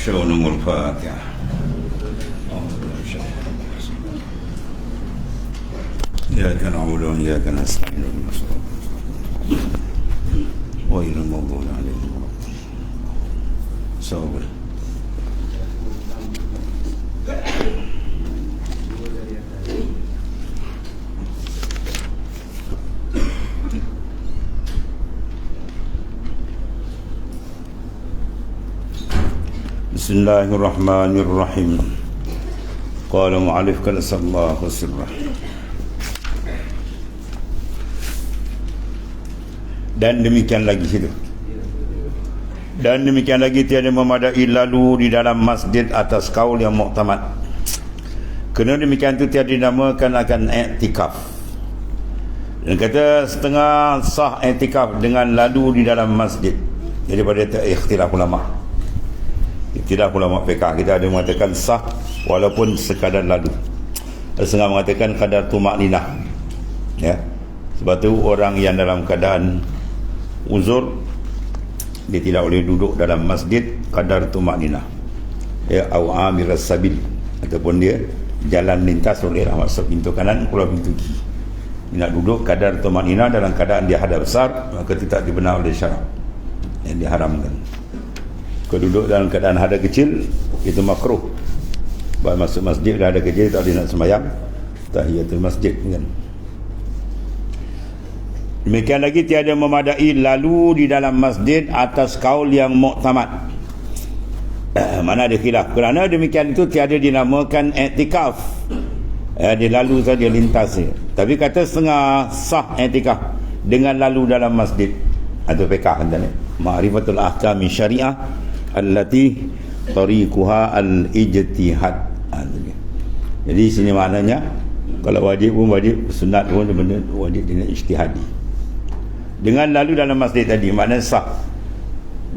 شؤون الفاتحة. إياك نعبد وإياك نستعين غير المغضوب عليهم. صابر. Bismillahirrahmanirrahim. Qala mu'alif kana sallallahu sirrah. Dan demikian lagi situ. Dan demikian lagi tiada memadai lalu di dalam masjid atas kaul yang muktamad. Kerana demikian itu tiada dinamakan akan i'tikaf. Dan kata setengah sah i'tikaf dengan lalu di dalam masjid. Jadi pada ikhtilaf ulama. Ikhtilaf ulama fiqh, kita ada mengatakan sah walaupun sekadar lalu. Ada setengah mengatakan kadar tumakninah. Ya. Sebab tu orang yang dalam keadaan uzur, dia tidak boleh duduk dalam masjid kadar tumakninah. Ya, au amir as-sabil, ataupun dia jalan lintas olehlah masuk pintu kanan keluar pintu kiri. Dia nak duduk kadar tumakninah dalam keadaan dia hadap besar, maka tidak dibenar oleh syarak. Yang diharamkan. Kalau duduk dalam keadaan hadap kecil, itu makruh. Baik masuk masjid dah ada kecil, tak boleh nak sembahyang tahiyatul masjid kan. Demikian lagi tiada memadai lalu di dalam masjid atas kaul yang muktamad. Mana ada khilaf. Kerana demikian itu tiada dinamakan i'tikaf. Dia lalu saja lintas saja. Tapi kata setengah sah i'tikaf dengan lalu dalam masjid. Atau fiqh kan, ma'rifatul ahkami syariah allati tariquha al-ijtihad. Jadi sini maknanya kalau wajib pun wajib, sunat pun benda wajib dengan ijtihadi. Dengan lalu dalam masjid tadi maknanya sah.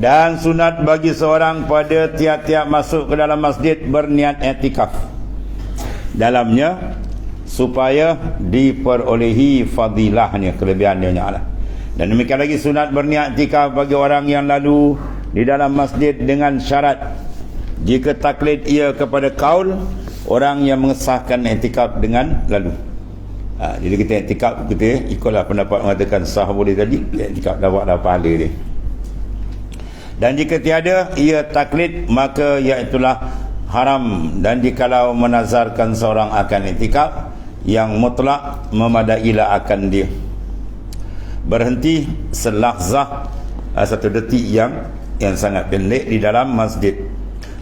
Dan sunat bagi seorang pada tiap-tiap masuk ke dalam masjid berniat i'tikaf dalamnya supaya diperolehi fadilahnya, kelebihannya lah. Dan demikian lagi sunat berniat i'tikaf bagi orang yang lalu di dalam masjid dengan syarat jika taklid ia kepada kaul orang yang mengesahkan i'tikaf dengan lalu. Jadi kita i'tikaf, kita ikutlah pendapat mengatakan sah boleh tadi, i'tikaf dapat pahala dia. Dan jika tiada ia taklid, maka iaitulah haram. Dan jikalau menazarkan seorang akan i'tikaf yang mutlak, memadailah akan dia berhenti selahzah, satu detik yang sangat pendek di dalam masjid,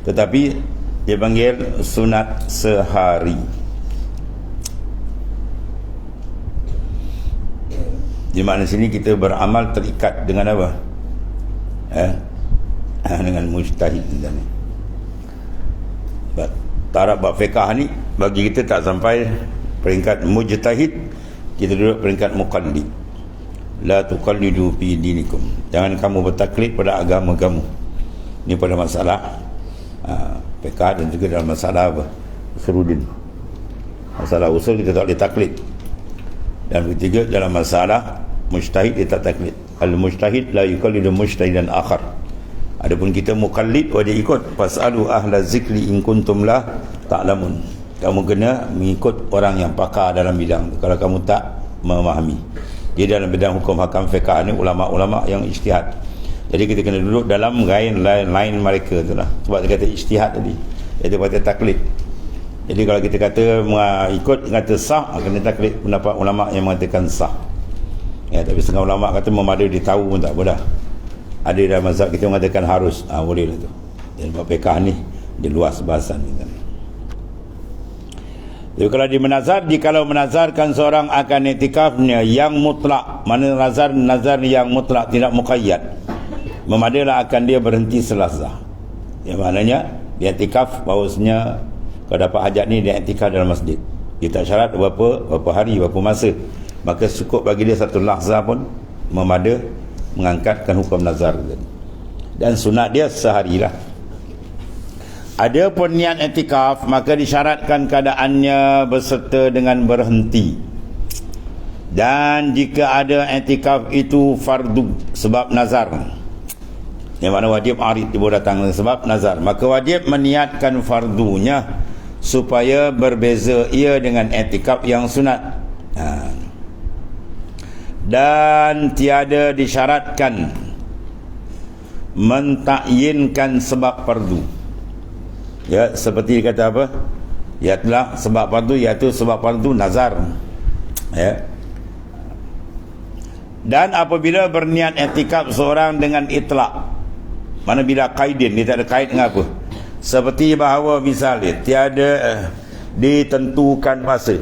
tetapi dia panggil sunat sehari. Di mana sini kita beramal terikat dengan apa? Dengan mujtahid. Taraf bab fiqh ni bagi kita tak sampai peringkat mujtahid, kita duduk peringkat muqallid. La tuqallidu fi dinikum. Jangan kamu bertaklid pada agama kamu. Ini pada masalah fiqh dan juga dalam masalah apa? Usuluddin. Masalah usul kita tak boleh taklid. Dan ketiga dalam masalah mujtahid dia tak taklid. Al-mujtahid la yuqallidu mujtahidan akhar. Adapun kita muqallid wajib ikut. Fasalu ahla zikri in kuntum la ta'lamun. Kamu kena mengikut orang yang pakar dalam bidang kalau kamu tak memahami. Jadi dalam bidang hukum hakam fiqh ni ulama-ulama yang ijtihad. Jadi kita kena duduk dalam lain mereka tu lah. Sebab dia kata ijtihad tadi. Dia kata taklid. Jadi kalau kita kata ikut kata sah, kena taklid pendapat ulama yang mengatakan sah. Ya, tapi setengah ulama kata memadai dia tahu pun tak boleh. Ada dalam mazhab kita mengatakan harus. Boleh lah tu. Dan bab fiqh ni dia luas bahasan ni kan. Jadi kalau dia menazar, jikalau menazarkan seorang akan i'tikafnya yang mutlak, mana nazar yang mutlak tidak muqayyad, memadailah akan dia berhenti selazah. Yang maknanya dia i'tikaf bahawasanya kalau dapat hajat ni dia i'tikaf dalam masjid. Dia tak syarat berapa hari, berapa masa. Maka cukup bagi dia satu lahzah pun memada mengangkatkan hukum nazar. Dan sunat dia seharilah. Ada pun niat i'tikaf, maka disyaratkan keadaannya berserta dengan berhenti. Dan jika ada i'tikaf itu fardu sebab nazar, yang mana wajib arid ibu datang sebab nazar, maka wajib meniatkan fardunya supaya berbeza ia dengan i'tikaf yang sunat. Dan tiada disyaratkan mentakyinkan sebab fardu. Ya, seperti kata apa? Ya telah sebab fardu, iaitu sebab fardu nazar. Ya. Dan apabila berniat i'tikaf seorang dengan itlaq, mana bila kaidin, dia tak ada kait dengan apa, seperti bahawa misalnya tiada ditentukan masa.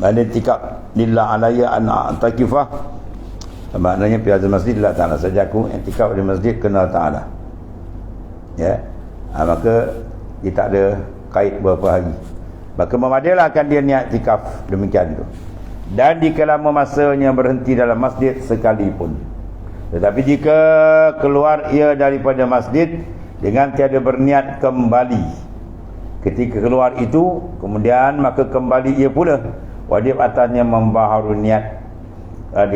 Mana i'tikaf lillah alayya an a'takifah, maknanya pihak masjid lillah ta'ala, saja aku i'tikaf di masjid kena ta'ala. Ya, maka dia tak ada kait berapa hari, maka memadilahkan dia niat i'tikaf demikian tu. Dan jika lama masanya berhenti dalam masjid sekalipun. Tetapi jika keluar ia daripada masjid dengan tiada berniat kembali, ketika keluar itu kemudian maka kembali ia pula, wajib atasnya membaharui niat,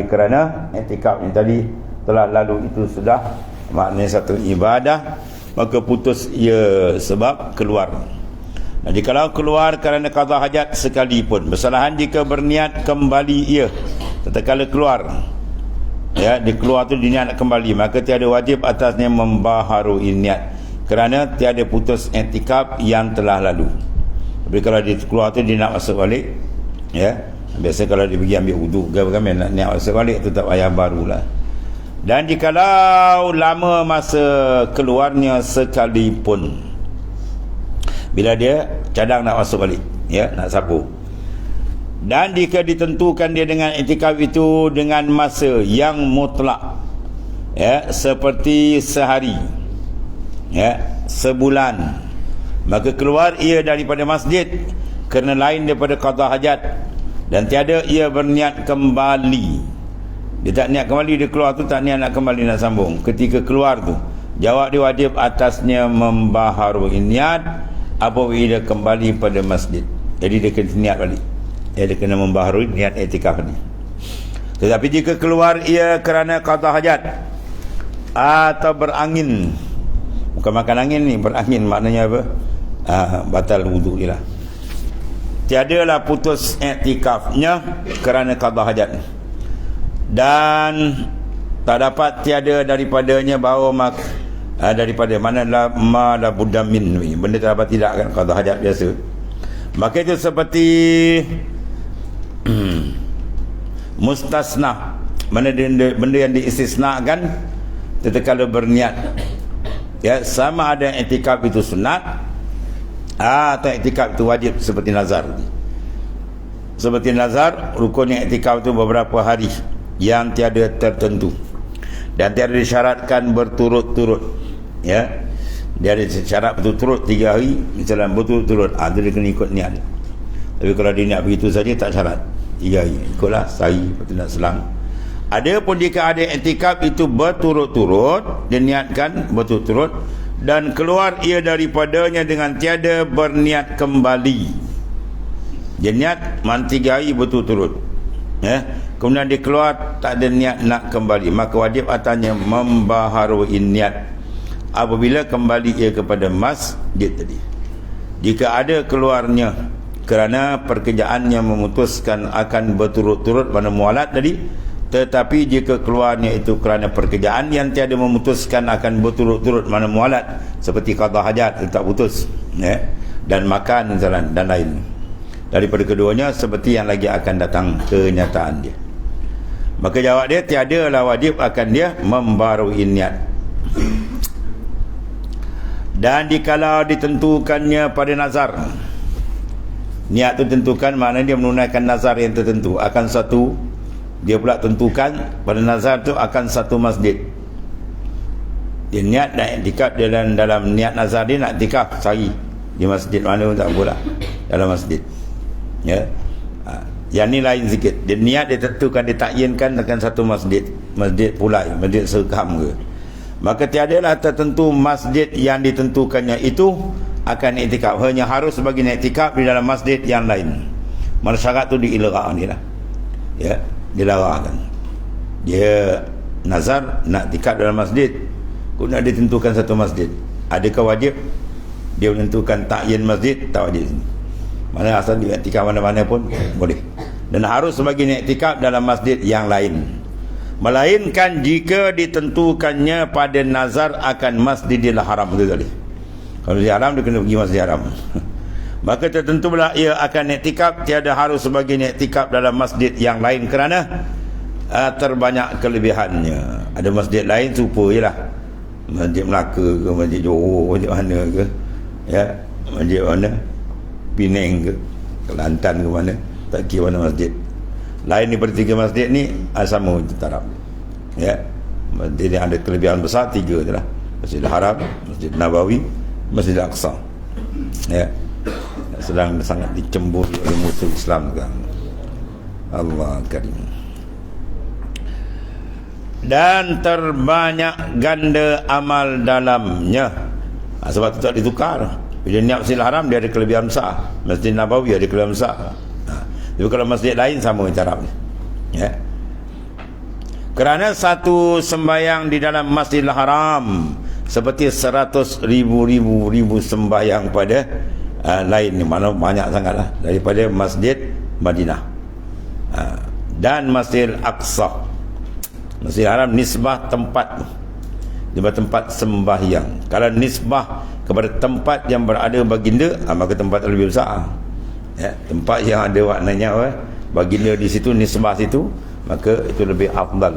kerana i'tikaf yang tadi telah lalu itu sudah maknanya satu ibadah, maka putus ia sebab keluar. Nah, jikalau keluar kerana qada hajat sekalipun, bersalahan jika berniat kembali ia tatkala keluar, ya, di keluar tu diniat kembali, maka tiada wajib atasnya membaharui niat kerana tiada putus i'tikaf yang telah lalu. Tapi kalau dia keluar tu dia nak masuk balik, ya, biasa kalau dia pergi ambil wudu kan nak niat masuk balik tu tak payah barulah. Dan jikalau lama masa keluarnya sekalipun, bila dia cadang nak masuk balik, ya, nak sapu, dan jika ditentukan dia dengan i'tikaf itu dengan masa yang mutlak, ya, seperti sehari, ya, sebulan, maka keluar ia daripada masjid kerana lain daripada qada hajat dan tiada ia berniat kembali. Dia tak niat kembali, dia keluar tu tak niat nak kembali nak sambung. Ketika keluar tu, jawab dia wajib atasnya membaharui niat apabila kembali pada masjid. Jadi dia kena niat balik, ya, dia kena membaharui niat i'tikaf ni. Tetapi jika keluar ia kerana qada hajat atau berangin, bukan makan angin ni, berangin maknanya apa? Batal wudu dia lah. Tiadalah putus i'tikafnya kerana qada hajat, dan tak dapat tiada daripadanya bahawa daripada manalah ma la budamin, benda tak tidak kan qada hajat biasa. Maka itu seperti mustasna, benda yang diistisnakan tatkala berniat, ya, sama ada i'tikaf itu sunat atau i'tikaf itu wajib, seperti nazar. Seperti nazar, rukunnya i'tikaf itu beberapa hari yang tiada tertentu dan tiada disyaratkan berturut-turut, ya, dia ada syarat berturut-turut 3 hari misalnya, berturut-turut, dia kena ikut niat dia. Tapi kalau dia niat begitu saja tak syarat 3 hari, ikutlah sehari lepas tu nak selang. Ada pun jika ada i'tikaf itu berturut-turut, dia niatkan berturut-turut dan keluar ia daripadanya dengan tiada berniat kembali, dia niat 3 hari berturut-turut, ya, kemudian dia keluar tak ada niat nak kembali, maka wajib atasnya membaharui niat apabila kembali ia kepada masjid tadi. Jika ada keluarnya kerana pekerjaannya memutuskan akan berturut-turut pada mualat tadi, tetapi jika keluarnya itu kerana pekerjaan yang tiada memutuskan akan berturut-turut mana mualat, seperti qada hajat tak putus, ya, dan makan jalan dan lain daripada keduanya, seperti yang lagi akan datang kenyataan dia, maka jawab dia tiadalah wajib akan dia membaharui niat. Dan dikala ditentukannya pada nazar, niat itu tentukan maknanya dia menunaikan nazar yang tertentu akan satu, dia pula tentukan pada nazar tu akan satu masjid. Dia niat nak i'tikaf dalam niat nazar dia nak i'tikaf sehari di masjid mana pun tak apalah, dalam masjid, ya. Yang ni lain sikit, dia niat dia tentukan, dia takyinkan akan satu masjid, masjid Pulai, masjid Serkam ke, maka tiadalah tertentu masjid yang ditentukannya itu akan i'tikaf, hanya harus bagi i'tikaf di dalam masjid yang lain. Mana syarat tu diilerang ni lah, ya, dilarangkan. Dia nazar nak iktikaf dalam masjid, kemudian dia tentukan satu masjid, adakah wajib dia menentukan ta'yin masjid? Tak wajib. Mana asal dia iktikaf mana-mana pun boleh, dan harus bagi iktikaf dalam masjid yang lain, melainkan jika ditentukannya pada nazar akan Masjidil Haram itu tadi. Kalau Masjid Haram dia kena pergi Masjid Haram maka tertentulah ia akan iktikaf, tiada harus bagi iktikaf dalam masjid yang lain kerana terbanyak kelebihannya. Ada masjid lain serupa je lah, Masjid Melaka ke, Masjid Johor, Masjid mana ke, ya, Masjid mana, Penang ke, Kelantan ke mana, tak kira mana masjid lain daripada 3 masjid ni sama taraf, ya. Masjid yang ada kelebihan besar 3 je lah, Masjidil Haram, Masjid Nabawi, Masjidil Aqsa, ya, sedang sangat dicemburi oleh musuh Islam kan. Allah Karim. Dan terbanyak ganda amal dalamnya. Sebab itu tak ditukar. Bila niat Masjidil Haram dia ada kelebihan besar, Masjid Nabawi ada kelebihan besar. Tapi kalau masjid lain sama cara ni, ya. Kerana satu sembahyang di dalam Masjidil Haram seperti 100,000 sembahyang pada lain ni, mana banyak sangatlah daripada Masjid Madinah dan Masjidil Aqsa. Masjidil Haram nisbah tempat, tempat sembahyang. Kalau nisbah kepada tempat yang berada baginda, maka tempat lebih besar, ya. Tempat yang ada maknanya baginda di situ, nisbah situ, maka itu lebih afdal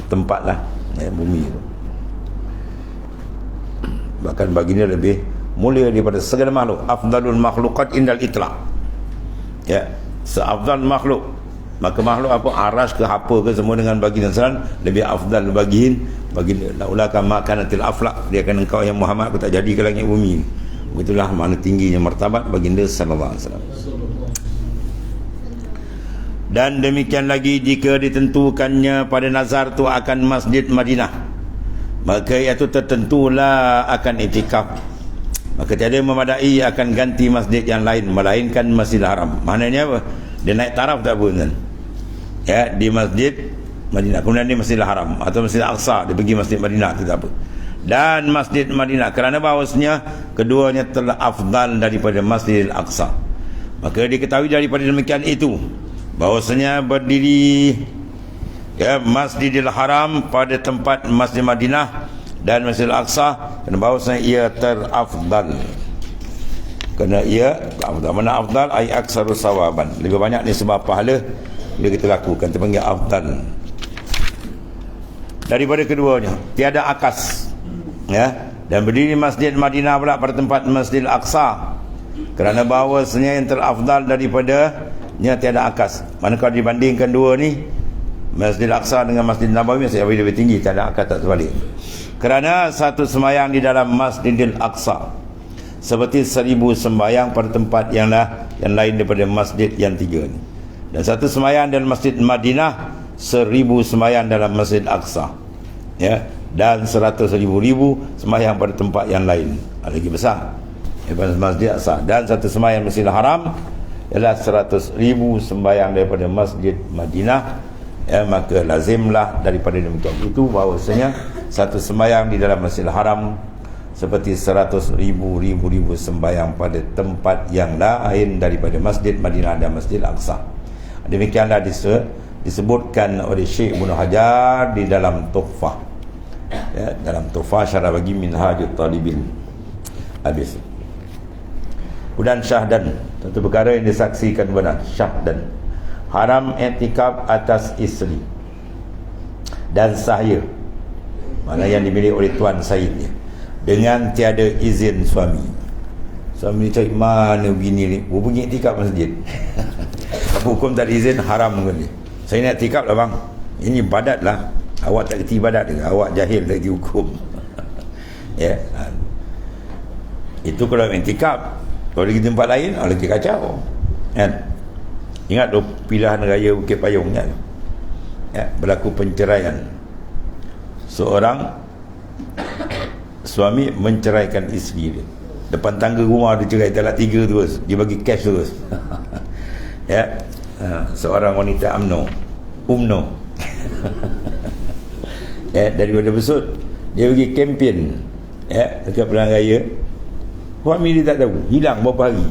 tempat lah, ya, bumi itu. Bahkan baginda lebih mulia daripada segala makhluk. Afdalul makhlukat indal itlaq, ya, seafdal makhluk. Maka makhluk apa, aras ke apa ke, semua dengan baginda sallallahu lebih afdal baginda. Laula kama kanatil aflaq, dia akan engkau yang Muhammad, aku tak jadi ke langit bumi. Begitulah mana tingginya martabat baginda sallallahu alaihi wasallam. Dan demikian lagi jika ditentukannya pada nazar tu akan Masjid Madinah, maka iaitu tertentulah akan iktikaf, maka tiada memadai akan ganti masjid yang lain melainkan Masjidil Haram. Maknanya apa? Dia naik taraf tak pun kan, ya, di Masjid Madinah, kemudian di Masjidil Haram atau Masjid Aqsa, dia pergi Masjid Madinah tu tak apa, dan Masjid Madinah, kerana bahawasanya keduanya telah afdal daripada Masjidil Aqsa. Maka diketahui daripada demikian itu bahawasanya berdiri, ya, Masjidil Haram pada tempat Masjid Madinah dan Masjidil Aqsa, kerana bahawasanya ia terafdal, kerana ia afdal. Mana afdal? Ai aksaru sawaban, lebih banyak nisbah pahala bila kita lakukan, terpanggil afdal daripada keduanya. Tiada akas, ya. Dan berdiri Masjid Madinah pula pada tempat Masjidil Aqsa, kerana bahawasanya yang terafdal daripadanya tiada akas. Mana kalau dibandingkan dua ni, Masjidil Aqsa dengan Masjid Nabawi, Masjid Nabawi lebih tinggi, tiada akas, tak terbalik. Kerana satu sembahyang di dalam Masjidil Aqsa seperti 1000 sembahyang pada tempat yang lain daripada masjid yang 3 ni. Dan satu sembahyang dalam Masjid Madinah 1000 sembahyang dalam Masjid Aqsa, ya, dan 100,000 sembahyang pada tempat yang lain, lagi besar daripada Masjid Aqsa. Dan satu sembahyang Masjidil Haram ialah 100,000 sembahyang daripada Masjid Madinah, ya. Maka lazimlah daripada demikian itu bahawasanya satu sembahyang di dalam Masjidil Haram seperti 100,000 sembahyang pada tempat yang lain daripada Masjid Madinah dan Masjid Aqsa. Demikianlah disebutkan oleh Syekh Ibnu Hajar di dalam Tuhfah, ya, dalam Tuhfah syarah bagi Minhajut Talibin. Habis. Kemudian syahdan, satu perkara yang disaksikan benar, syahdan, haram i'tikaf atas isteri dan sahaya, mana yang dimiliki oleh tuan sahihnya, dengan tiada izin suami. Suami cakap, mana begini ni, pergi iktikaf masjid. Hukum tak ada izin, haram ke ni. Saya nak iktikaf lah bang, ini ibadat lah. Awak tak kerti ibadat ke? Awak jahil lagi hukum. Ya, itu kalau iktikaf. Kalau di tempat lain, lagi kacau, kan? Ingat tu pilihan raya Bukit Payung, kan? Ya, berlaku penceraian. Seorang suami menceraikan isteri dia depan tangga rumah dia, cerai talak 3 terus, dia bagi cash terus. Ya, seorang wanita UMNO daripada besut dia pergi kempen dekat Pilihan Raya. Suami dia tak tahu, hilang berapa hari.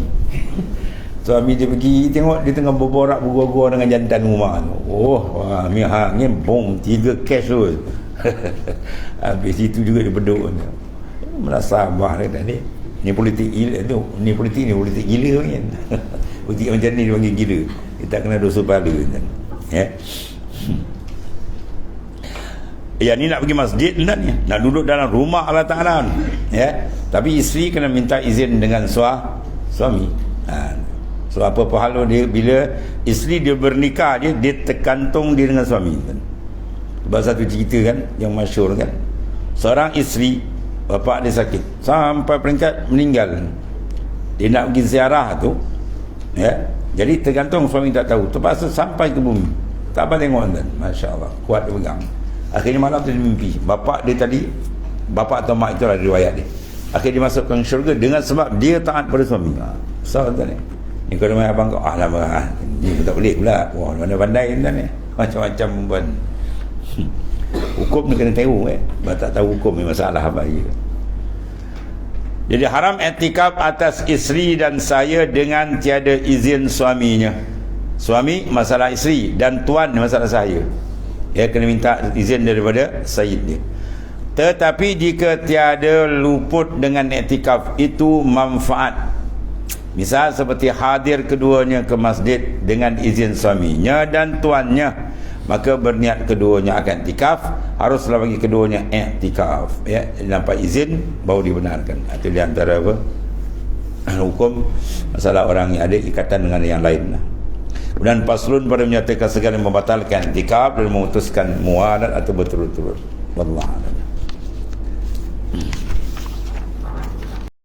Suami dia pergi tengok, dia tengah berborak bergurau dengan jantan rumah tu. Wah, ni bom 3 cash tu. Habis itu juga dia beduk. Merasa abah dia ni. Ni politik gila tu. Ni politik gila kan. Politik macam ni dia panggil gila. Dia tak kena dosa pahala kan. Ni nak pergi masjid ni, nak duduk dalam rumah Allah Ta'ala. Tapi isteri kena minta izin dengan suami. So apa pahala dia bila isteri dia bernikah dia tergantung dia dengan suami kan. Sebab satu cerita kan yang masyhur kan, seorang isteri bapa dia sakit sampai peringkat meninggal, dia nak pergi ziarah tu jadi tergantung suami tak tahu, terpaksa sampai ke bumi, tak apa tengok kan, masya-Allah kuat dia pegang. Akhirnya malam tu dia mimpi bapa dia tadi, bapa atau mak itulah riwayat dia, akhirnya dia masukkan syurga dengan sebab dia taat pada suami. Tuan-tuan ni kalau main abang kau lama ni pun tak boleh pula. Wah, mana pandai tuan ni, macam-macam pun. Hukum ni kena tahu Sebab tak tahu hukum ni masalah bahaya. Jadi haram i'tikaf atas isteri dan saya dengan tiada izin suaminya. Suami masalah isteri dan tuan masalah saya. Kena minta izin daripada sayyid dia. Tetapi jika tiada luput dengan i'tikaf itu manfaat, misal seperti hadir keduanya ke masjid dengan izin suaminya dan tuannya, maka berniat keduanya akan i'tikaf, haruslah bagi keduanya i'tikaf dapat izin baru dibenarkan. Itu di antara hukum masalah orang yang ada ikatan dengan yang lain. Kemudian paslun pada menyatakan segala yang membatalkan i'tikaf dan memutuskan mualat atau berturut-turut. Wallah.